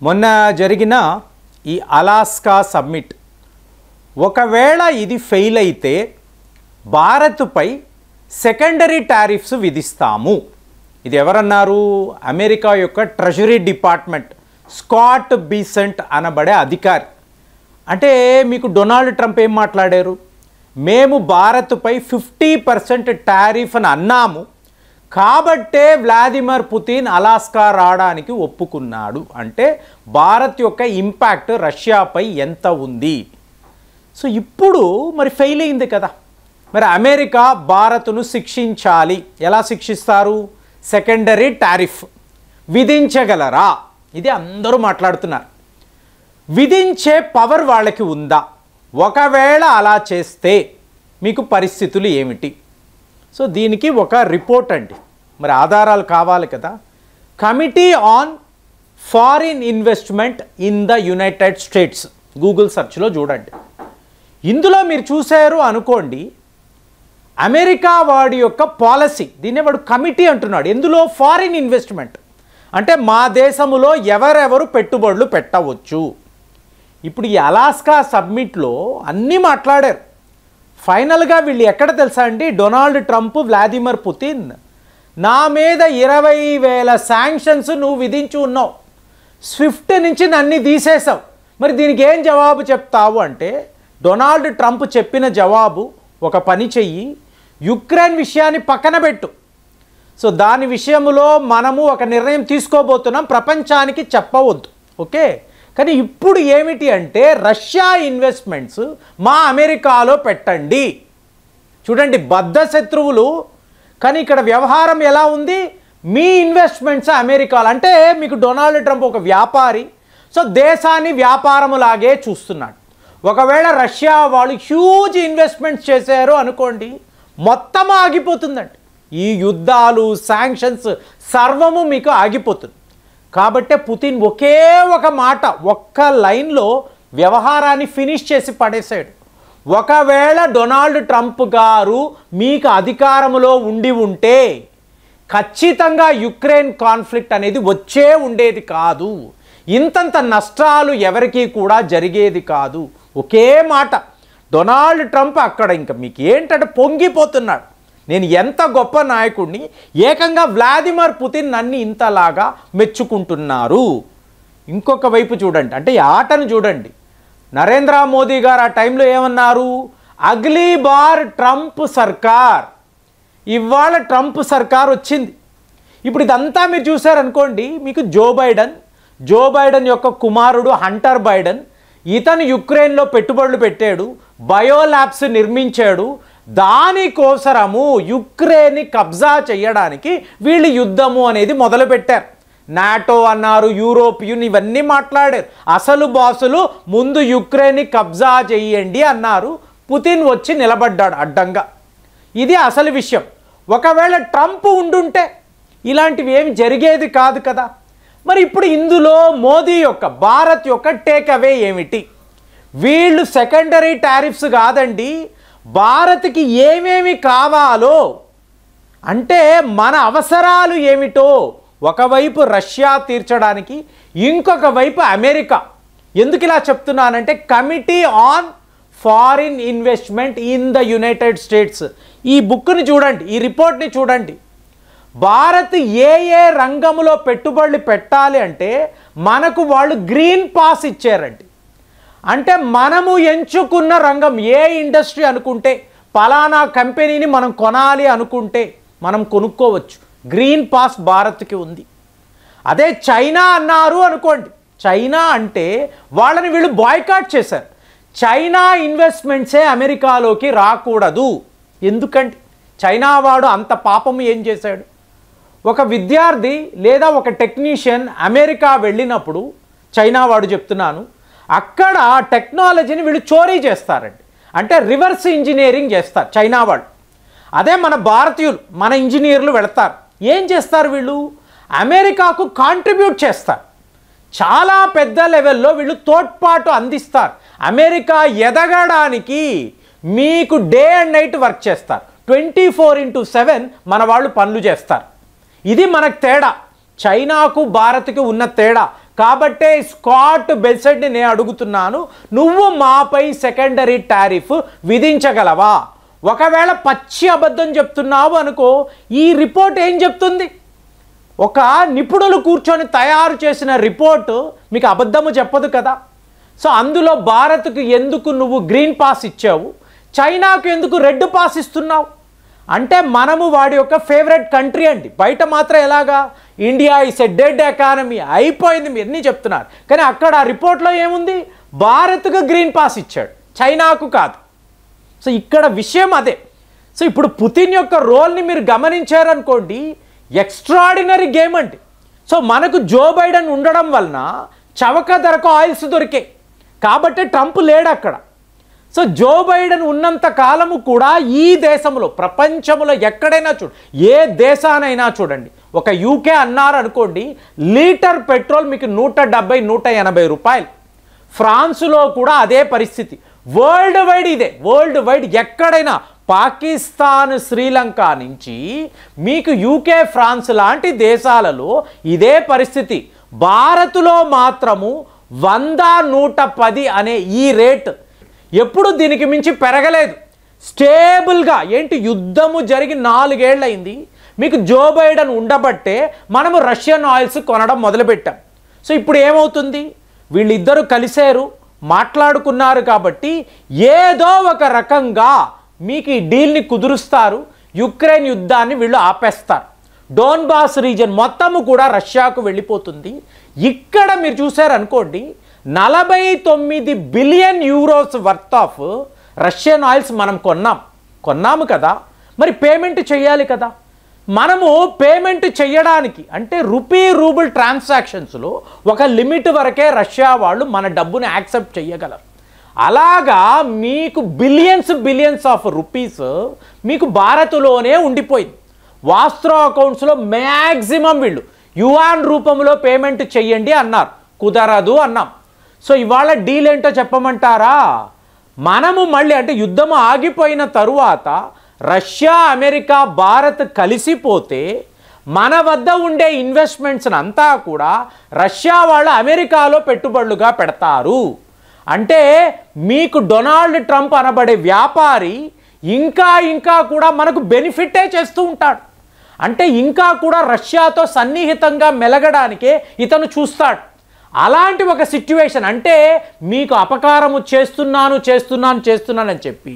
మొన్న జరిగిన ఈ అలాస్కా సమ్మిట్ ఒకవేళ ఇది ఫెయిల్ అయితే భారత్పై సెకండరీ టారిఫ్స్ విధిస్తాము. ఇది ఎవరన్నారు? అమెరికా యొక్క ట్రెజరీ డిపార్ట్మెంట్ స్కాట్ బీసెంట్ అనబడే అధికారి. అంటే మీకు డొనాల్డ్ ట్రంప్ ఏం మాట్లాడారు? మేము భారత్పై 50% టారిఫ్ అని అన్నాము, కాబట్టే వ్లాదిమిర్ పుతిన్ అలాస్కా రావడానికి ఒప్పుకున్నాడు. అంటే భారత్ యొక్క ఇంపాక్ట్ రష్యాపై ఎంత ఉంది? సో ఇప్పుడు మరి ఫెయిల్ అయింది కదా, మరి అమెరికా భారత్ను శిక్షించాలి. ఎలా శిక్షిస్తారు? Secondary tariff విధించగలరా? ఇది అందరూ మాట్లాడుతున్నారు. విధించే పవర్ వాళ్ళకి ఉందా? ఒకవేళ అలా చేస్తే మీకు పరిస్థితులు ఏమిటి? సో దీనికి ఒక రిపోర్ట్ అండి, మరి ఆధారాలు కావాలి కదా. Committee on foreign investment in the United States, Google సెర్చ్లో చూడండి. ఇందులో మీరు చూశారు అనుకోండి, అమెరికా వాడి యొక్క పాలసీ, దీన్నే వాడు కమిటీ అంటున్నాడు. ఎందులో? ఫారిన్ ఇన్వెస్ట్మెంట్ అంటే మా దేశంలో ఎవరెవరు పెట్టుబడులు పెట్టవచ్చు. ఇప్పుడు ఈ అలాస్కా సమ్మిట్లో అన్నీ మాట్లాడారు. ఫైనల్గా వీళ్ళు ఎక్కడ తెలుసా అండి? డొనాల్డ్ ట్రంప్, వ్లాదిమిర్ పుతిన్, నా మీద 20,000 శాంక్షన్స్ నువ్వు విధించి ఉన్నావు, స్విఫ్ట్ నుంచి నన్ను తీసేసావు, మరి దీనికి ఏం జవాబు చెప్తావు అంటే డొనాల్డ్ ట్రంప్ చెప్పిన జవాబు, ఒక పని చెయ్యి, యుక్రెయిన్ విషయాన్ని పక్కన పెట్టు. సో దాని విషయంలో మనము ఒక నిర్ణయం తీసుకోబోతున్నాం, ప్రపంచానికి చెప్పవద్దు, ఓకే. కానీ ఇప్పుడు ఏమిటి అంటే రష్యా ఇన్వెస్ట్మెంట్స్ మా అమెరికాలో పెట్టండి. చూడండి, బద్ధ శత్రువులు, కానీ ఇక్కడ వ్యవహారం ఎలా ఉంది? మీ ఇన్వెస్ట్మెంట్స్ అమెరికాలో. అంటే మీకు డొనాల్డ్ ట్రంప్ ఒక వ్యాపారి, సో దేశాన్ని వ్యాపారములాగే చూస్తున్నాడు. ఒకవేళ రష్యా వాళ్ళు హ్యూజ్ ఇన్వెస్ట్మెంట్స్ చేశారు అనుకోండి, మొత్తం ఆగిపోతుందండి. ఈ యుద్ధాలు, శాంక్షన్స్ సర్వము మీకు ఆగిపోతుంది. కాబట్టే పుతిన్ ఒకే ఒక మాట, ఒక్క లైన్లో వ్యవహారాన్ని ఫినిష్ చేసి పడేశాడు. ఒకవేళ డొనాల్డ్ ట్రంప్ గారు మీకు అధికారంలో ఉండి ఉంటే ఖచ్చితంగా యుక్రెయిన్ కాన్ఫ్లిక్ట్ అనేది వచ్చే ఉండేది కాదు, ఇంతంత నష్టాలు ఎవరికీ కూడా జరిగేది కాదు. ఒకే మాట. డొనాల్డ్ ట్రంప్ అక్కడ ఇంకా మీకు ఏంటంటే పొంగిపోతున్నాడు, నేను ఎంత గొప్ప నాయకుడిని, ఏకంగా వ్లాదిమిర్ పుతిన్ నన్ను ఇంతలాగా మెచ్చుకుంటున్నారు. ఇంకొక వైపు చూడండి, అంటే ఈ ఆటను చూడండి. నరేంద్ర మోదీ గారు ఆ టైంలో ఏమన్నారు? అగ్లీ బార్ ట్రంప్ సర్కార్. ఇవాళ ట్రంప్ సర్కార్ వచ్చింది. ఇప్పుడు ఇదంతా మీరు చూసారనుకోండి, మీకు జో బైడెన్ యొక్క కుమారుడు హంటర్ బైడెన్, ఇతను యుక్రెయిన్లో పెట్టుబడులు పెట్టాడు, బయోల్యాబ్స్ నిర్మించాడు. దానికోసరము యుక్రెయిన్ని కబ్జా చేయడానికి వీళ్ళు యుద్ధము అనేది మొదలుపెట్టారు. నాటో అన్నారు, యూరోపియన్, ఇవన్నీ మాట్లాడారు. అసలు బాసులు ముందు యుక్రెయిన్ని కబ్జా చేయండి అన్నారు. పుతిన్ వచ్చి నిలబడ్డాడు అడ్డంగా. ఇది అసలు విషయం. ఒకవేళ ట్రంప్ ఉండుంటే ఇలాంటివి ఏమి జరిగేది కాదు కదా. మరి ఇప్పుడు ఇందులో మోదీ యొక్క, భారత్ యొక్క టేక్ అవే ఏమిటి? వీళ్ళు సెకండరీ టారిఫ్స్ కాదండి, భారత్కి ఏమేమి కావాలో, అంటే మన అవసరాలు ఏమిటో ఒకవైపు రష్యా తీర్చడానికి, ఇంకొక వైపు అమెరికా. ఎందుకు ఇలా చెప్తున్నానంటే committee on foreign investment in the United states, ఈ బుక్ని చూడండి, ఈ రిపోర్ట్ని చూడండి. భారత్ ఏ ఏ రంగంలో పెట్టుబడులు పెట్టాలి అంటే మనకు వాళ్ళు గ్రీన్ పాస్ ఇచ్చారండి. అంటే మనము ఎంచుకున్న రంగం, ఏ ఇండస్ట్రీ అనుకుంటే, పలానా కంపెనీని మనం కొనాలి అనుకుంటే మనం కొనుక్కోవచ్చు. గ్రీన్ పాస్ భారత్కి ఉంది. అదే చైనా అన్నారు అనుకోండి, చైనా అంటే వాళ్ళని వీళ్ళు బాయ్కాట్ చేశారు. చైనా ఇన్వెస్ట్మెంట్సే అమెరికాలోకి రాకూడదు. ఎందుకంటే చైనా వాడు అంత పాపము ఏం చేశాడు? ఒక విద్యార్థి లేదా ఒక టెక్నీషియన్ అమెరికా వెళ్ళినప్పుడు, చైనా వాడు చెప్తున్నాను, అక్కడ టెక్నాలజీని వీళ్ళు చోరీ చేస్తారండి. అంటే రివర్స్ ఇంజనీరింగ్ చేస్తారు చైనా వాళ్ళు. అదే మన భారతీయులు, మన ఇంజనీర్లు వెళతారు, ఏం చేస్తారు? వీళ్ళు అమెరికాకు కాంట్రిబ్యూట్ చేస్తారు. చాలా పెద్ద లెవెల్లో వీళ్ళు తోడ్పాటు అందిస్తారు. అమెరికా ఎదగడానికి మీకు డే అండ్ నైట్ వర్క్ చేస్తారు. 24/7 మన వాళ్ళు పనులు చేస్తారు. ఇది మనకు తేడా, చైనాకు భారత్కి ఉన్న తేడా. కాబట్టే స్కాట్ బెసెంట్ని నేను అడుగుతున్నాను, నువ్వు మాపై సెకండరీ టారిఫ్ విధించగలవా? ఒకవేళ పచ్చి అబద్ధం చెప్తున్నావు అనుకో, ఈ రిపోర్ట్ ఏం చెప్తుంది? ఒక నిపుణులు కూర్చొని తయారు చేసిన రిపోర్టు మీకు అబద్ధము చెప్పదు కదా. సో అందులో భారత్కు ఎందుకు నువ్వు గ్రీన్ పాస్ ఇచ్చావు, చైనాకు ఎందుకు రెడ్ పాస్ ఇస్తున్నావు? అంటే మనము వాడి యొక్క ఫేవరెట్ కంట్రీ అండి. బయట మాత్రం ఎలాగా India is a dead economy అయిపోయింది మీరు అన్నీ చెప్తున్నారు, కానీ అక్కడ ఆ రిపోర్ట్లో ఏముంది? భారత్కు గ్రీన్ పాస్ ఇచ్చాడు, చైనాకు కాదు. సో ఇక్కడ విషయం అదే. సో ఇప్పుడు పుతిన్ యొక్క రోల్ని మీరు గమనించారనుకోండి, ఎక్స్ట్రాడినరీ గేమ్ అండి. సో మనకు జో బైడెన్ ఉండడం వలన చవక ధరకు ఆయిల్స్ దొరికాయి కాబట్టి ట్రంప్ లేడు అక్కడ. సో జో బైడెన్ ఉన్నంత కాలము కూడా ఈ దేశంలో, ప్రపంచంలో ఎక్కడైనా ఏ దేశానైనా చూడండి, ఒక యూకే అన్నారు అనుకోండి, లీటర్ పెట్రోల్ మీకు 170-180 రూపాయలు. ఫ్రాన్స్లో కూడా అదే పరిస్థితి. వరల్డ్ వైడ్ ఇదే, వరల్డ్ వైడ్ ఎక్కడైనా పాకిస్తాన్, శ్రీలంక నుంచి మీకు యూకే, ఫ్రాన్స్ లాంటి దేశాలలో ఇదే పరిస్థితి. భారత్లో మాత్రము 100-110 అనే ఈ రేట్ ఎప్పుడు దీనికి మించి పెరగలేదు. స్టేబుల్గా ఏంటి, యుద్ధము జరిగి 4 ఏళ్ళు అయింది. మీకు జో బైడెన్ ఉండబట్టే మనము రష్యన్ ఆయిల్స్ కొనడం మొదలుపెట్టాం. సో ఇప్పుడు ఏమవుతుంది? వీళ్ళిద్దరూ కలిశారు, మాట్లాడుకున్నారు కాబట్టి ఏదో ఒక రకంగా మీకు ఈ డీల్ని కుదురుస్తారు. యుక్రెయిన్ యుద్ధాన్ని వీళ్ళు ఆపేస్తారు. డోన్బాస్ రీజన్ మొత్తము కూడా రష్యాకు వెళ్ళిపోతుంది. ఇక్కడ మీరు చూసారనుకోండి, 49 billion euros worth of Russian oils మనం కొన్నాము కదా, మరి పేమెంట్ చేయాలి కదా. మనము పేమెంట్ చేయడానికి అంటే రూబుల్ ట్రాన్సాక్షన్స్లో ఒక లిమిట్ వరకే రష్యా వాళ్ళు మన డబ్బుని యాక్సెప్ట్ చేయగలరు. అలాగా మీకు బిలియన్స్ ఆఫ్ రూపీస్ మీకు భారత్లోనే ఉండిపోయింది. వాస్త్రో అకౌంట్స్లో మ్యాక్సిమం వీళ్ళు యువాన్ రూపంలో పేమెంట్ చెయ్యండి అన్నారు, కుదరదు అన్నాం. సో ఇవాళ డీల్ ఏంటో చెప్పమంటారా? మనము మళ్ళీ అంటే యుద్ధం ఆగిపోయిన తరువాత రష్యా, అమెరికా, భారత్ కలిసిపోతే మన వద్ద ఉండే ఇన్వెస్ట్మెంట్స్ని అంతా కూడా రష్యా వాళ్ళు అమెరికాలో పెట్టుబడులుగా పెడతారు. అంటే మీకు డొనాల్డ్ ట్రంప్ అనబడే వ్యాపారి ఇంకా కూడా మనకు బెనిఫిటే చేస్తూ ఉంటాడు. అంటే ఇంకా కూడా రష్యాతో సన్నిహితంగా మెలగడానికే ఇతను చూస్తాడు. అలాంటి ఒక సిట్యువేషన్, అంటే మీకు అపకారము చేస్తున్నానని చెప్పి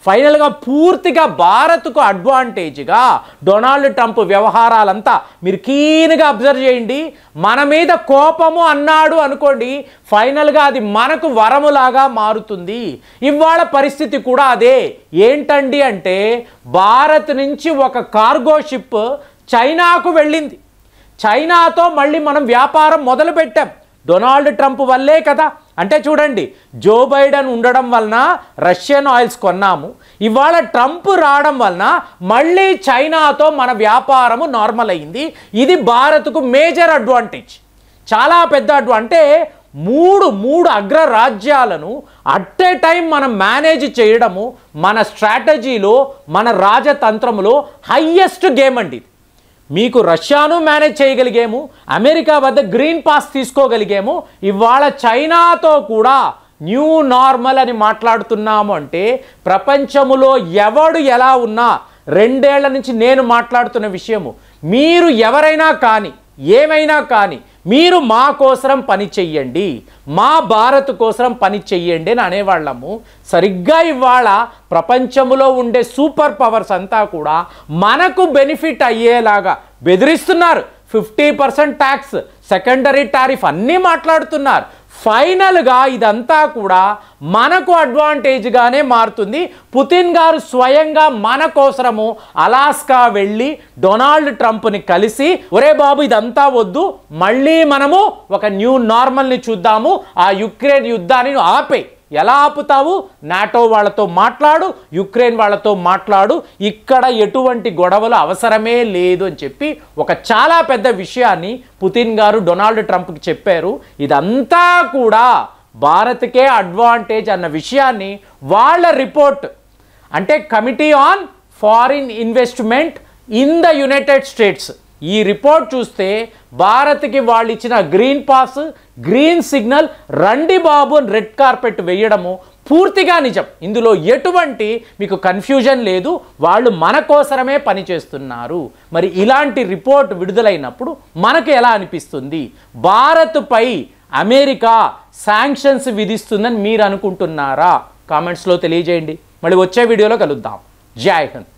ఫైనల్గా పూర్తిగా భారత్కు అడ్వాంటేజ్గా డొనాల్డ్ ట్రంప్ వ్యవహారాలంతా మీరు కీన్గా అబ్జర్వ్ చేయండి. మన మీద కోపము అన్నాడు అనుకోండి, ఫైనల్గా అది మనకు వరములాగా మారుతుంది. ఇవాళ పరిస్థితి కూడా అదే. ఏంటండి అంటే భారత్ నుంచి ఒక కార్గో షిప్ చైనాకు వెళ్ళింది. చైనాతో మళ్ళీ మనం వ్యాపారం మొదలుపెట్టాం డొనాల్డ్ ట్రంప్ వల్లే కదా. అంటే చూడండి, జో బైడెన్ ఉండడం వలన రష్యన్ ఆయిల్స్ కొన్నాము, ఇవాళ ట్రంప్ రావడం వలన మళ్ళీ చైనాతో మన వ్యాపారము నార్మల్ అయింది. ఇది భారత్కు మేజర్ అడ్వాంటేజ్, చాలా పెద్ద అంటే మూడు అగ్రరాజ్యాలను అట్ ఏ టైం మనం మేనేజ్ చేయడము మన స్ట్రాటజీలో, మన రాజతంత్రములో హయ్యెస్ట్ గేమ్ అండి. మీకు రష్యాను మేనేజ్ చేయగలిగాము, అమెరికా వద్ద గ్రీన్ పాస్ తీసుకోగలిగాము, ఇవాళ చైనాతో కూడా న్యూ నార్మల్ అని మాట్లాడుతున్నాము. అంటే ప్రపంచములో ఎవడు ఎలా ఉన్నా 2 ఏళ్ల నుంచి నేను మాట్లాడుతున్న విషయము, మీరు ఎవరైనా కానీ ఏమైనా కానీ మీరు మా కోసం పని చెయ్యండి, మా భారత్ కోసం పని చెయ్యండి అని అనేవాళ్ళము. సరిగ్గా ఇవాళ ప్రపంచంలో ఉండే సూపర్ పవర్స్ అంతా కూడా మనకు బెనిఫిట్ అయ్యేలాగా బెదిరిస్తున్నారు. 50% ట్యాక్స్, సెకండరీ టారిఫ్ అన్నీ మాట్లాడుతున్నారు. ఫైనల్గా ఇదంతా కూడా మనకు అడ్వాంటేజ్గానే మారుతుంది. పుతిన్ గారు స్వయంగా మన కోసము అలాస్కా వెళ్ళి డొనాల్డ్ ట్రంప్ని కలిసి, ఒరే బాబు ఇదంతా వద్దు, మళ్ళీ మనము ఒక న్యూ నార్మల్ని చూద్దాము, ఆ యుక్రెయిన్ యుద్ధాన్ని ఆపే. ఎలా ఆపుతావు? నాటో వాళ్ళతో మాట్లాడు, యుక్రెయిన్ వాళ్ళతో మాట్లాడు, ఇక్కడ ఎటువంటి గొడవలు అవసరమే లేదు అని చెప్పి ఒక చాలా పెద్ద విషయాన్ని పుతిన్ గారు డొనాల్డ్ ట్రంప్కి చెప్పారు. ఇదంతా కూడా భారత్కే అడ్వాంటేజ్ అన్న విషయాన్ని వాళ్ళ రిపోర్ట్, అంటే committee on foreign investment in the United states, ఈ రిపోర్ట్ చూస్తే భారత్కి వాళ్ళు ఇచ్చిన గ్రీన్ పాస్, గ్రీన్ సిగ్నల్, రండి బాబు అని రెడ్ కార్పెట్ వేయడము పూర్తిగా నిజం. ఇందులో ఎటువంటి మీకు కన్ఫ్యూజన్ లేదు. వాళ్ళు మన కోసమే పనిచేస్తున్నారు. మరి ఇలాంటి రిపోర్ట్ విడుదలైనప్పుడు మనకు ఎలా అనిపిస్తుంది? భారత్పై అమెరికా శాంక్షన్స్ విధిస్తుందని మీరు అనుకుంటున్నారా? కామెంట్స్లో తెలియజేయండి. మళ్ళీ వచ్చే వీడియోలో కలుద్దాం. జై హింద్.